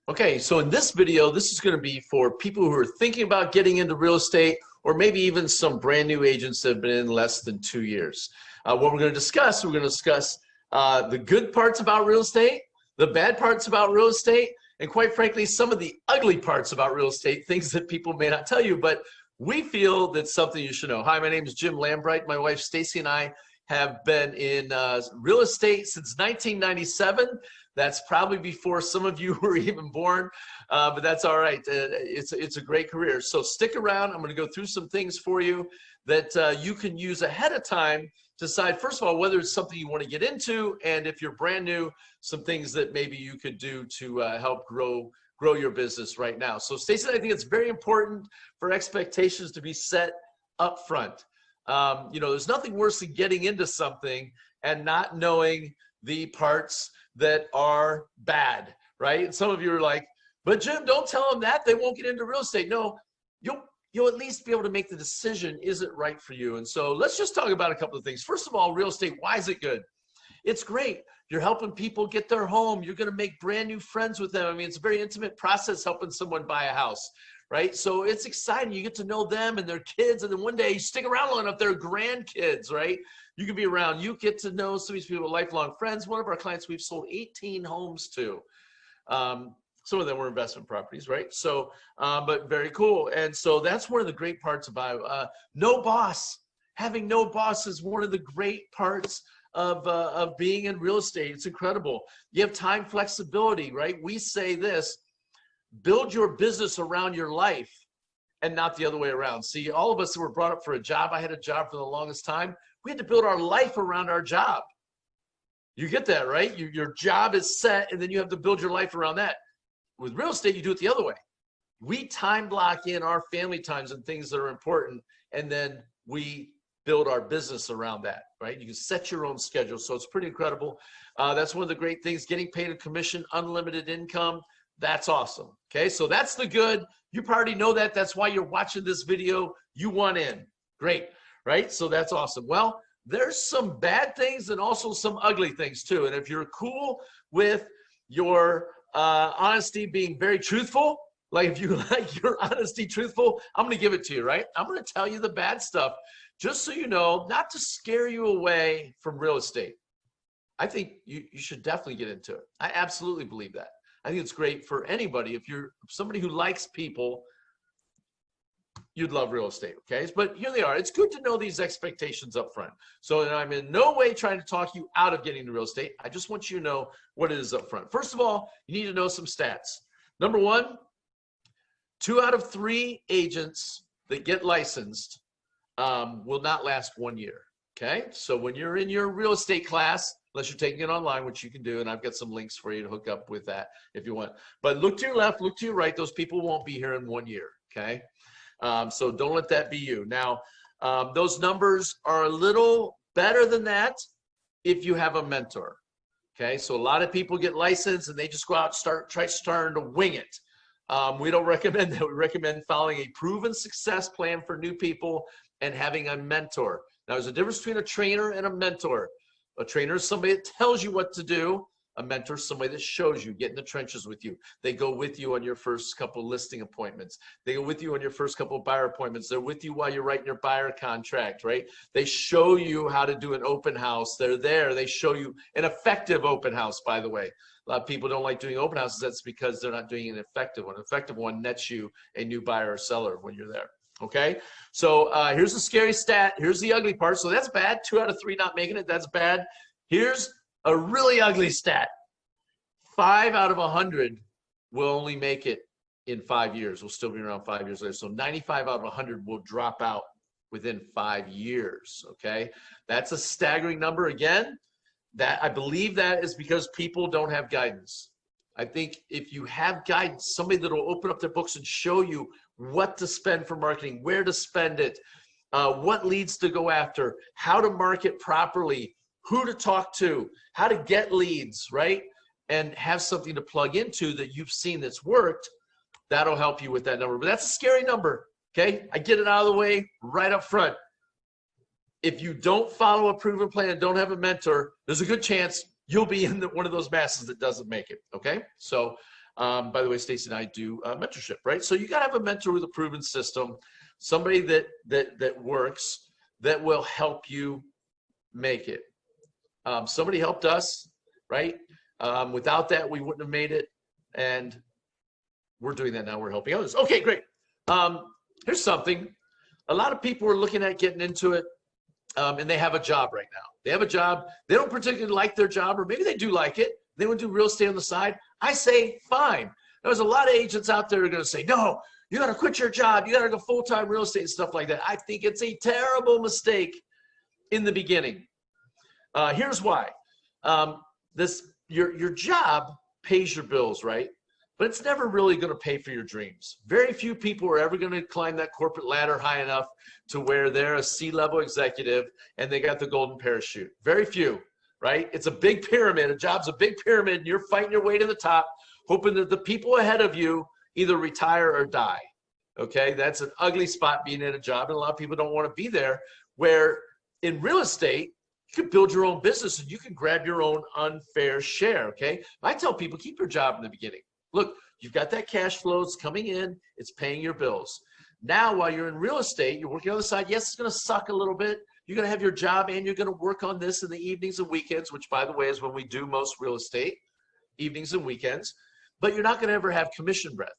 Okay, so in this video, this is going to be for people who are thinking about getting into real estate, or maybe even some brand new agents that have been in less than 2 years. What we're going to discuss, the good parts about real estate, the bad parts about real estate, and quite frankly, some of the ugly parts about real estate, things that people may not tell you, but we feel that's something you should know. Hi, my name is Jim Lambright. My wife Stacy and I have been in real estate since 1997. That's probably before some of you were even born, but that's all right. It's a great career. So stick around. I'm going to go through some things for you that you can use ahead of time to decide, first of all, whether it's something you want to get into, and if you're brand new, some things that maybe you could do to help grow your business right now. So Stacey, I think it's very important for expectations to be set up front. There's nothing worse than getting into something and not knowing the parts that are bad, right? And some of you are like, but Jim, don't tell them that. They won't get into real estate. No, you'll at least be able to make the decision, is it right for you? And so let's just talk about a couple of things. First of all, real estate, why is it good? It's great. You're helping people get their home. You're going to make brand new friends with them. I mean, it's a very intimate process helping someone buy a house, right? So it's exciting. You get to know them and their kids, and then one day you stick around long enough, they're grandkids, right? You can be around. You get to know some of these people, lifelong friends. One of our clients we've sold 18 homes to. Some of them were investment properties, right? So, but very cool. And so that's one of the great parts about no boss. Having no boss is one of the great parts of being in real estate. It's incredible. You have time flexibility, right? We say this: build your business around your life and not the other way around. See, all of us that were brought up for a job, I had a job for the longest time. We had to build our life around our job. You get that, right? Your job is set, and then you have to build your life around that. With real estate, you do it the other way. We time block in our family times and things that are important, and then we build our business around that, right? You can set your own schedule, so it's pretty incredible. That's one of the great things, getting paid a commission, unlimited income. That's awesome. Okay, so that's the good. You already know that. That's why you're watching this video. You want in. Great, right? So that's awesome. Well, there's some bad things and also some ugly things too. And if you're cool with your honesty being very truthful, like if you like your honesty truthful, I'm going to give it to you, right? I'm going to tell you the bad stuff just so you know, not to scare you away from real estate. I think you should definitely get into it. I absolutely believe that. I think it's great for anybody. If you're somebody who likes people, you'd love real estate, okay? But here they are. It's good to know these expectations up front. So I'm in no way trying to talk you out of getting into real estate. I just want you to know what it is up front. First of all, you need to know some stats. Number one, 2 out of 3 agents that get licensed will not last 1 year, okay? So when you're in your real estate class, unless you're taking it online, which you can do, and I've got some links for you to hook up with that if you want. But look to your left, look to your right. Those people won't be here in 1 year, okay? So don't let that be you. Now, those numbers are a little better than that if you have a mentor, okay? So a lot of people get licensed and they just go out and try to wing it. We don't recommend that. We recommend following a proven success plan for new people and having a mentor. Now, there's a difference between a trainer and a mentor. A trainer is somebody that tells you what to do. A mentor is somebody that shows you, get in the trenches with you. They go with you on your first couple listing appointments. They go with you on your first couple buyer appointments. They're with you while you're writing your buyer contract, right? They show you how to do an open house. They're there. They show you an effective open house, by the way. A lot of people don't like doing open houses. That's because they're not doing an effective one. An effective one nets you a new buyer or seller when you're there. Okay, so here's the scary stat. Here's the ugly part. So that's bad. 2 out of 3 not making it. That's bad. Here's a really ugly stat. 5 out of 100 will only make it in 5 years. We'll still be around 5 years later. So 95 out of 100 will drop out within 5 years. Okay, that's a staggering number. Again, that I believe that is because people don't have guidance. I think if you have guidance, somebody that will open up their books and show you what to spend for marketing, where to spend it, what leads to go after, how to market properly, who to talk to, how to get leads, right? And have something to plug into that you've seen that's worked, that'll help you with that number. But that's a scary number, okay? I get it out of the way right up front. If you don't follow a proven plan and don't have a mentor, there's a good chance you'll be in one of those masses that doesn't make it, okay? So By the way, Stacy and I do mentorship, right? So you got to have a mentor with a proven system, somebody that works, that will help you make it. Somebody helped us, right? Without that, we wouldn't have made it. And we're doing that now. We're helping others. Okay, great. Here's something. A lot of people are looking at getting into it, and they have a job right now. They have a job. They don't particularly like their job, or maybe they do like it. They want to do real estate on the side. I say, fine. There's a lot of agents out there who are going to say, no, you got to quit your job. You got to go full-time real estate and stuff like that. I think it's a terrible mistake in the beginning. Here's why. Your job pays your bills, right? But it's never really going to pay for your dreams. Very few people are ever going to climb that corporate ladder high enough to where they're a C-level executive and they got the golden parachute. Very few, right? It's a big pyramid. A job's a big pyramid, and you're fighting your way to the top, hoping that the people ahead of you either retire or die. Okay, that's an ugly spot, being in a job, and a lot of people don't want to be there. Where in real estate, you can build your own business and you can grab your own unfair share. Okay, I tell people, keep your job in the beginning. Look, you've got that cash flow, it's coming in, it's paying your bills. Now, while you're in real estate, you're working on the side. Yes, it's going to suck a little bit. You're going to have your job and you're going to work on this in the evenings and weekends, which, by the way, is when we do most real estate, evenings and weekends. But you're not going to ever have commission breath.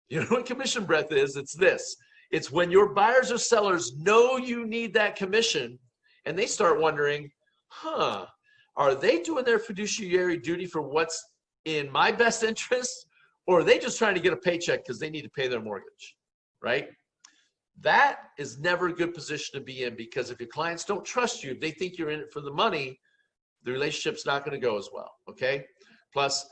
You know what commission breath is? It's this. It's when your buyers or sellers know you need that commission and they start wondering, are they doing their fiduciary duty for what's in my best interest? Or are they just trying to get a paycheck because they need to pay their mortgage, right? That is never a good position to be in, because if your clients don't trust you, if they think you're in it for the money, the relationship's not going to go as well, okay? Plus,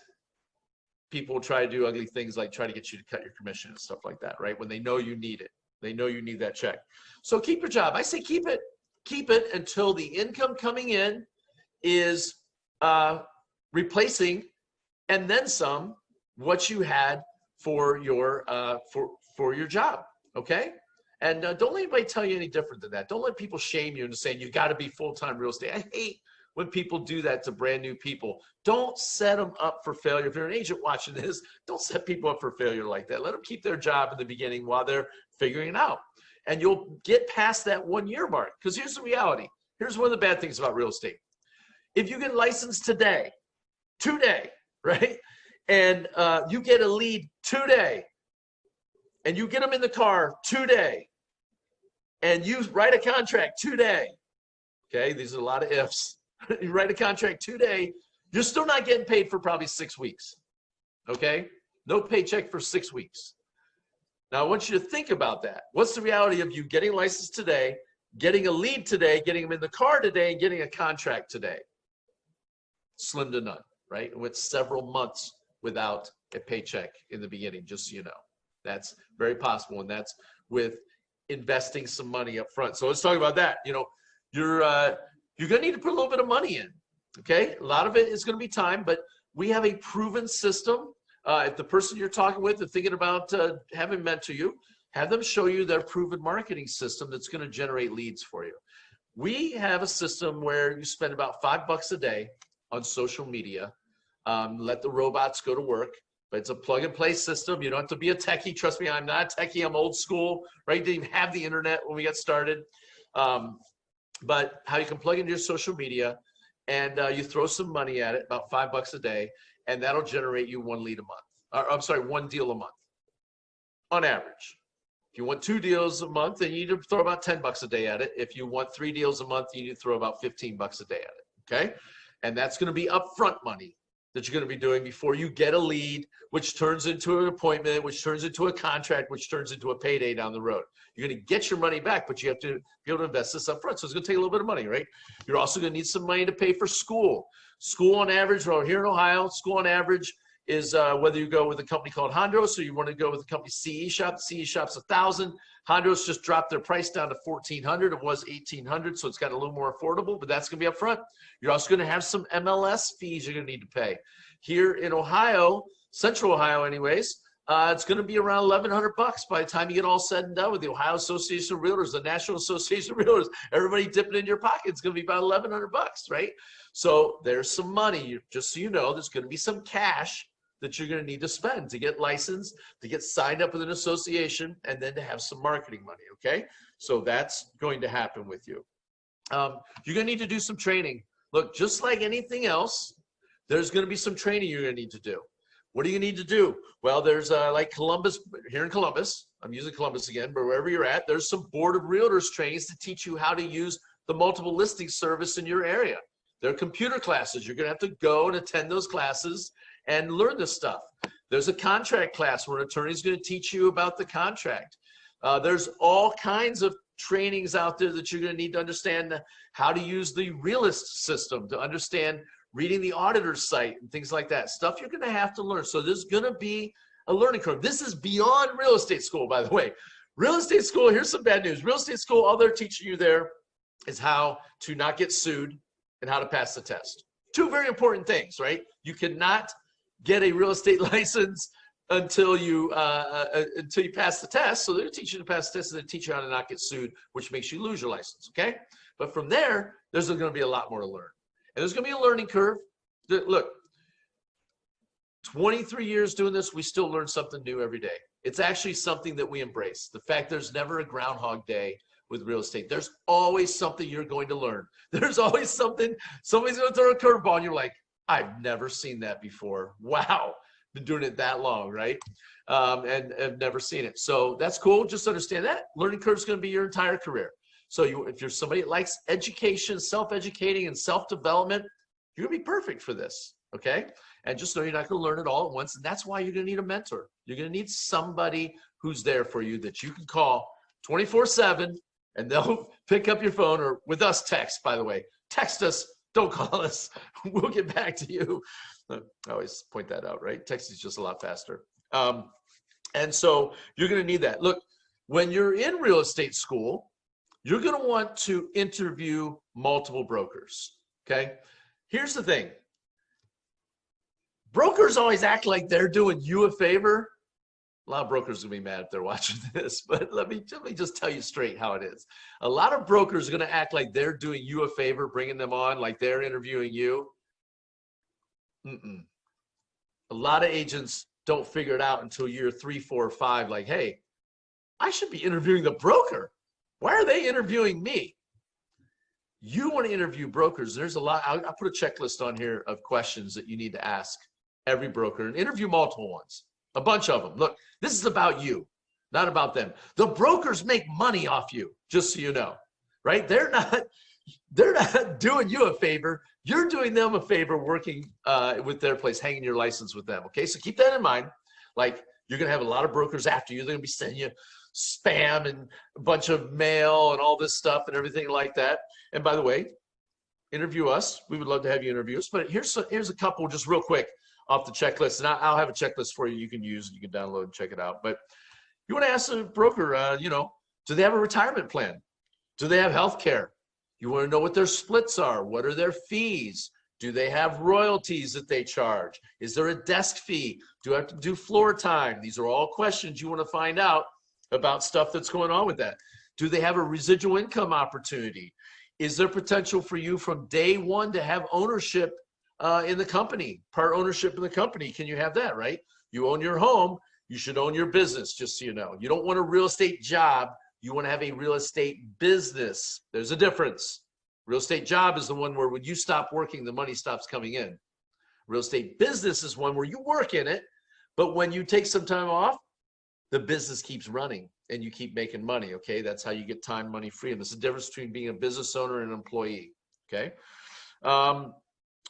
people will try to do ugly things like try to get you to cut your commission and stuff like that, right? When they know you need it. They know you need that check. So keep your job. I say keep it. Keep it until the income coming in is replacing, and then some, what you had for your job, okay? And don't let anybody tell you any different than that. Don't let people shame you into saying you got to be full-time real estate. I hate when people do that to brand new people. Don't set them up for failure. If you're an agent watching this, don't set people up for failure like that. Let them keep their job in the beginning while they're figuring it out. And you'll get past that 1 year mark. Because here's the reality. Here's one of the bad things about real estate. If you get licensed today, right? And you get a lead today, and you get them in the car today, and you write a contract today, okay? These are a lot of ifs. You write a contract today, you're still not getting paid for probably 6 weeks, okay? No paycheck for 6 weeks. Now, I want you to think about that. What's the reality of you getting licensed today, getting a lead today, getting them in the car today, and getting a contract today? Slim to none, right? It went several months without a paycheck in the beginning, just so you know. That's very possible, and that's with investing some money up front. So let's talk about that. You know, you're going to need to put a little bit of money in, okay? A lot of it is going to be time, but we have a proven system. If the person you're talking with is thinking about having mentor you, have them show you their proven marketing system that's going to generate leads for you. We have a system where you spend about $5 a day on social media. Let the robots go to work. But it's a plug-and-play system. You don't have to be a techie. Trust me, I'm not a techie. I'm old school, right? Didn't even have the internet when we got started. But how you can plug into your social media, and you throw some money at it, about $5 a day, and that'll generate you one lead a month. I'm sorry, one deal a month, on average. If you want 2 deals a month, then you need to throw about $10 a day at it. If you want 3 deals a month, you need to throw about $15 a day at it, okay? And that's going to be upfront money that you're going to be doing before you get a lead, which turns into an appointment, which turns into a contract, which turns into a payday down the road. You're going to get your money back, but you have to be able to invest this up front. So it's going to take a little bit of money, right? You're also going to need some money to pay for school. School on average, well, here in Ohio, school on average is whether you go with a company called Hondros or you want to go with the company CE Shop. CE Shop's $1,000. Hondros just dropped their price down to $1,400. It was $1,800, so it's got a little more affordable, but that's going to be up front. You're also going to have some MLS fees you're going to need to pay. Here in Ohio, Central Ohio anyways, it's going to be around $1,100 by the time you get all said and done with the Ohio Association of Realtors, the National Association of Realtors. Everybody dipping in your pocket. It's going to be about $1,100, right? So there's some money. Just so you know, there's going to be some cash that you're going to need to spend to get licensed, to get signed up with an association, and then to have some marketing money, okay? So that's going to happen with you. You're going to need to do some training. Look, just like anything else, there's going to be some training you're going to need to do. What do you need to do? Well, there's like Columbus, here in Columbus, I'm using Columbus again, but wherever you're at, there's some Board of Realtors trainings to teach you how to use the multiple listing service in your area. There are computer classes. You're going to have to go and attend those classes and learn this stuff. There's a contract class where an attorney is going to teach you about the contract. There's all kinds of trainings out there that you're going to need to understand how to use the realist system, to understand reading the auditor's site and things like that. Stuff you're going to have to learn. So there's going to be a learning curve. This is beyond real estate school, by the way. Real estate school, here's some bad news. Real estate school, all they're teaching you there is how to not get sued and how to pass the test. Two very important things, right? You cannot get a real estate license until you pass the test. So they're teaching you to pass the test and then teach you how to not get sued, which makes you lose your license, okay? But from there, there's going to be a lot more to learn. And there's going to be a learning curve. Look, 23 years doing this, we still learn something new every day. It's actually something that we embrace. The fact there's never a Groundhog Day with real estate. There's always something you're going to learn. There's always something, somebody's going to throw a curveball and you're like, I've never seen that before. Wow. Been doing it that long, right? And have never seen it. So that's cool. Just understand that. Learning curve is going to be your entire career. So if you're somebody that likes education, self-educating, and self-development, you're going to be perfect for this, okay? And just know you're not going to learn it all at once. And that's why you're going to need a mentor. You're going to need somebody who's there for you that you can call 24/7, and they'll pick up your phone, or with us, text, by the way. Text us. Don't call us. We'll get back to you. I always point that out, right? Text is just a lot faster. And so you're going to need that. Look, when you're in real estate school, you're going to want to interview multiple brokers, okay? Here's the thing. Brokers always act like they're doing you a favor. A lot of brokers are going to be mad if they're watching this, but let me just tell you straight how it is. A lot of brokers are going to act like they're doing you a favor, bringing them on, like they're interviewing you. A lot of agents don't figure it out until year 3, 4, or 5, like, hey, I should be interviewing the broker. Why are they interviewing me? You want to interview brokers. There's a lot. I'll put a checklist on here of questions that you need to ask every broker and interview multiple ones, a bunch of them. Look, this is about you, not about them. The brokers make money off you, just so you know, right? They're not doing you a favor. You're doing them a favor working with their place, hanging your license with them, okay? So keep that in mind. Like, you're going to have a lot of brokers after you. They're going to be sending you spam and a bunch of mail and all this stuff and everything like that. And by the way, interview us. We would love to have you interview us. But here's a couple just real quick off the checklist. And I'll have a checklist for you. You can use. You can download and check it out. But you want to ask the broker, do they have a retirement plan? Do they have health care? You want to know what their splits are. What are their fees? Do they have royalties that they charge? Is there a desk fee? Do I have to do floor time? These are all questions you want to find out about stuff that's going on with that. Do they have a residual income opportunity? Is there potential for you from day one to have ownership in the company, part ownership in the company? Can you have that, right? You own your home, you should own your business, just so you know. You don't want a real estate job, you want to have a real estate business. There's a difference. Real estate job is the one where when you stop working, the money stops coming in. Real estate business is one where you work in it, but when you take some time off, the business keeps running and you keep making money, okay? That's how you get time, money, freedom. There's a difference between being a business owner and an employee, okay?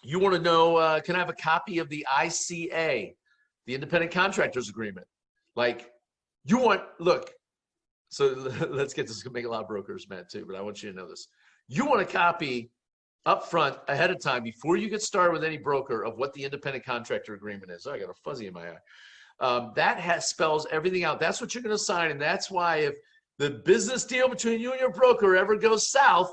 You want to know, can I have a copy of the ICA, the Independent Contractors Agreement? Like, look, so let's get this, make a lot of brokers mad too, but I want you to know this. You want a copy up front ahead of time before you get started with any broker of what the Independent Contractor Agreement is. Oh, I got a fuzzy in my eye. That spells everything out. That's what you're going to sign, and that's why if the business deal between you and your broker ever goes south,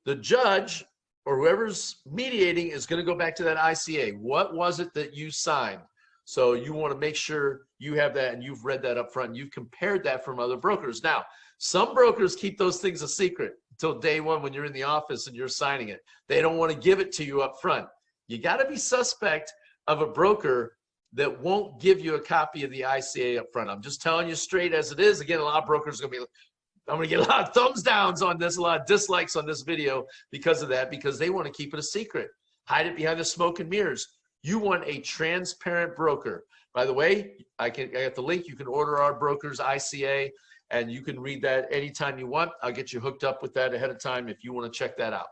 the judge or whoever's mediating is going to go back to that ICA. What was it that you signed? So you want to make sure you have that and you've read that up front and you've compared that from other brokers. Now, some brokers keep those things a secret until day one when you're in the office and you're signing it. They don't want to give it to you up front. You got to be suspect of a broker that won't give you a copy of the ICA up front. I'm just telling you straight as it is. Again, a lot of brokers are going to be, I'm going to get a lot of thumbs downs on this, a lot of dislikes on this video because of that, because they want to keep it a secret. Hide it behind the smoke and mirrors. You want a transparent broker. By the way, I got the link. You can order our broker's ICA, and you can read that anytime you want. I'll get you hooked up with that ahead of time if you want to check that out.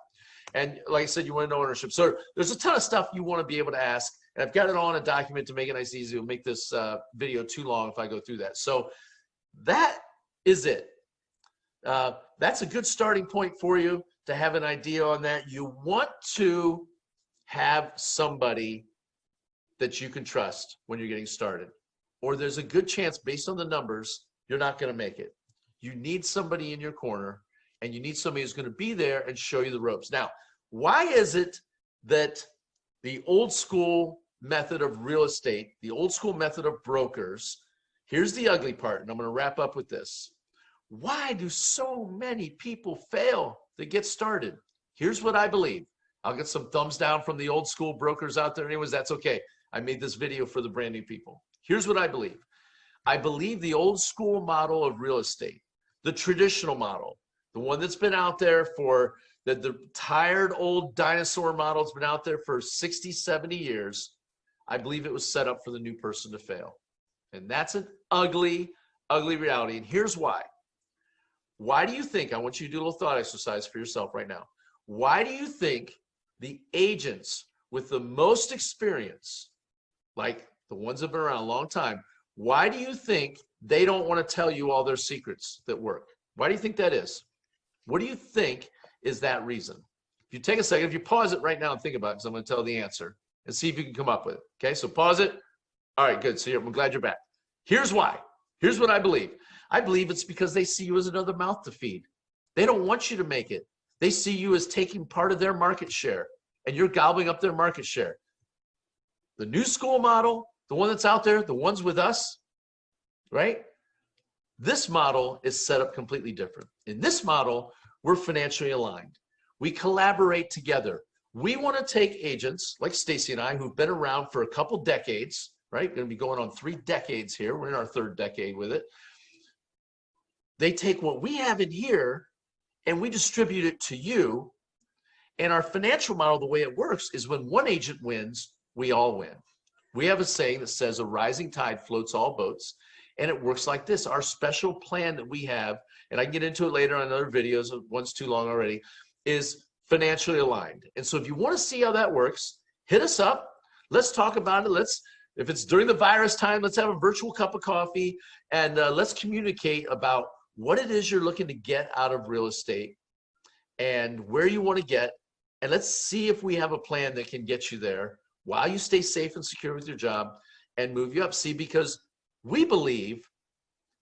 And like I said, you want to know ownership. So there's a ton of stuff you want to be able to ask. And I've got it all in a document to make it nice and easy. It'll make this video too long if I go through that. So that is it. That's a good starting point for you to have an idea on that. You want to have somebody that you can trust when you're getting started, or there's a good chance based on the numbers you're not going to make it. You need somebody in your corner, and you need somebody who's going to be there and show you the ropes. Now, why is it that the old school method of real estate, the old school method of brokers, here's the ugly part, and I'm going to wrap up with this. Why do so many people fail to get started? Here's what I believe. I'll get some thumbs down from the old school brokers out there. Anyways, that's okay. I made this video for the brand new people. Here's what I believe. I believe the old school model of real estate, the traditional model, the one that's been out there for the tired old dinosaur model has been out there for 60, 70 years. I believe it was set up for the new person to fail. And that's an ugly, ugly reality. And here's why. Why do you think, I want you to do a little thought exercise for yourself right now. Why do you think the agents with the most experience, like the ones that have been around a long time, why do you think they don't want to tell you all their secrets that work? Why do you think that is? What do you think is that reason? If you take a second, if you pause it right now and think about it, because I'm going to tell the answer and see if you can come up with it. Okay, so pause it. All right, good. So I'm glad you're back. Here's why. Here's what I believe. I believe it's because they see you as another mouth to feed. They don't want you to make it. They see you as taking part of their market share, and you're gobbling up their market share. The new school model, the one that's out there, the ones with us, right? This model is set up completely different. In this model, we're financially aligned. We collaborate together. We want to take agents like Stacy and I, who've been around for a couple decades, right? Going to be going on 3 decades here. We're in our 3rd decade with it. They take what we have in here and we distribute it to you. And our financial model, the way it works is when one agent wins, we all win. We have a saying that says a rising tide floats all boats. And it works like this. Our special plan that we have, and I can get into it later on other videos, one's too long already, is financially aligned. And so if you want to see how that works, hit us up. Let's talk about it. If it's during the virus time, let's have a virtual cup of coffee and let's communicate about what it is you're looking to get out of real estate and where you want to get. And let's see if we have a plan that can get you there while you stay safe and secure with your job and move you up. See, because we believe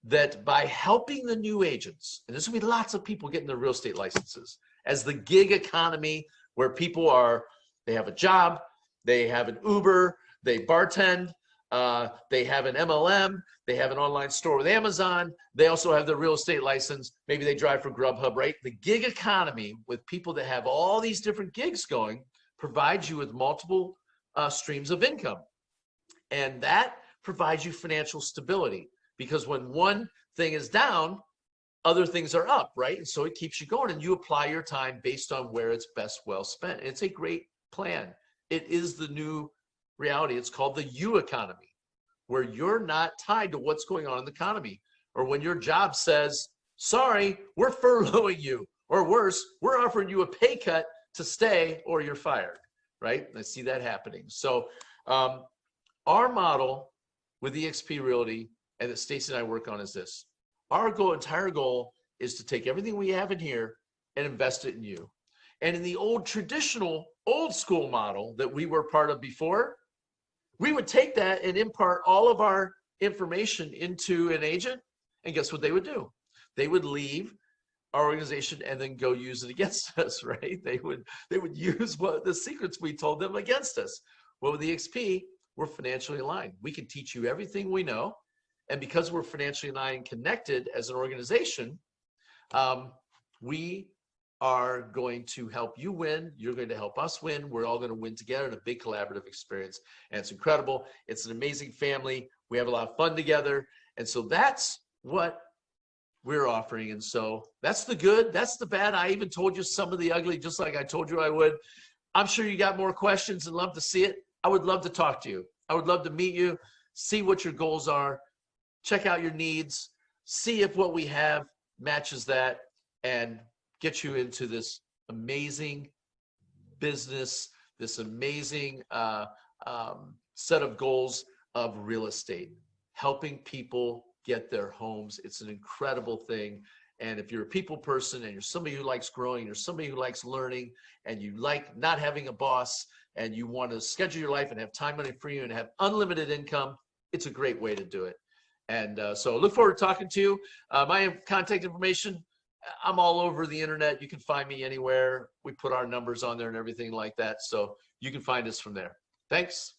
that by helping the new agents, and there's going to be lots of people getting their real estate licenses, as the gig economy where people they have a job, they have an Uber, they bartend, they have an MLM, they have an online store with Amazon, they also have their real estate license, maybe they drive for Grubhub, right? The gig economy with people that have all these different gigs going provides you with multiple streams of income. And that provides you financial stability, because when one thing is down, other things are up, right? And so it keeps you going, and you apply your time based on where it's best well spent. It's a great plan. It is the new reality. It's called the U economy, where you're not tied to what's going on in the economy, or when your job says, sorry, we're furloughing you, or worse, we're offering you a pay cut to stay or you're fired, right? I see that happening. So our model with eXp Realty and that Stacey and I work on is this. Our entire goal is to take everything we have in here and invest it in you. And in the old traditional, old school model that we were part of before, we would take that and impart all of our information into an agent, and guess what they would do? They would leave our organization and then go use it against us, right? They would use the secrets we told them against us. Well, with eXp, we're financially aligned. We can teach you everything we know. And because we're financially aligned and connected as an organization, we are going to help you win. You're going to help us win. We're all going to win together in a big collaborative experience. And it's incredible. It's an amazing family. We have a lot of fun together. And so that's what we're offering. And so that's the good, that's the bad. I even told you some of the ugly, just like I told you I would. I'm sure you got more questions and love to see it. I would love to talk to you. I would love to meet you, see what your goals are, check out your needs, see if what we have matches that, and get you into this amazing business, this amazing set of goals of real estate, helping people get their homes. It's an incredible thing. And if you're a people person and you're somebody who likes growing, you're somebody who likes learning, and you like not having a boss, and you want to schedule your life and have time, money for you, and have unlimited income, it's a great way to do it. And so look forward to talking to you. My contact information, I'm all over the internet. You can find me anywhere. We put our numbers on there and everything like that. So you can find us from there. Thanks.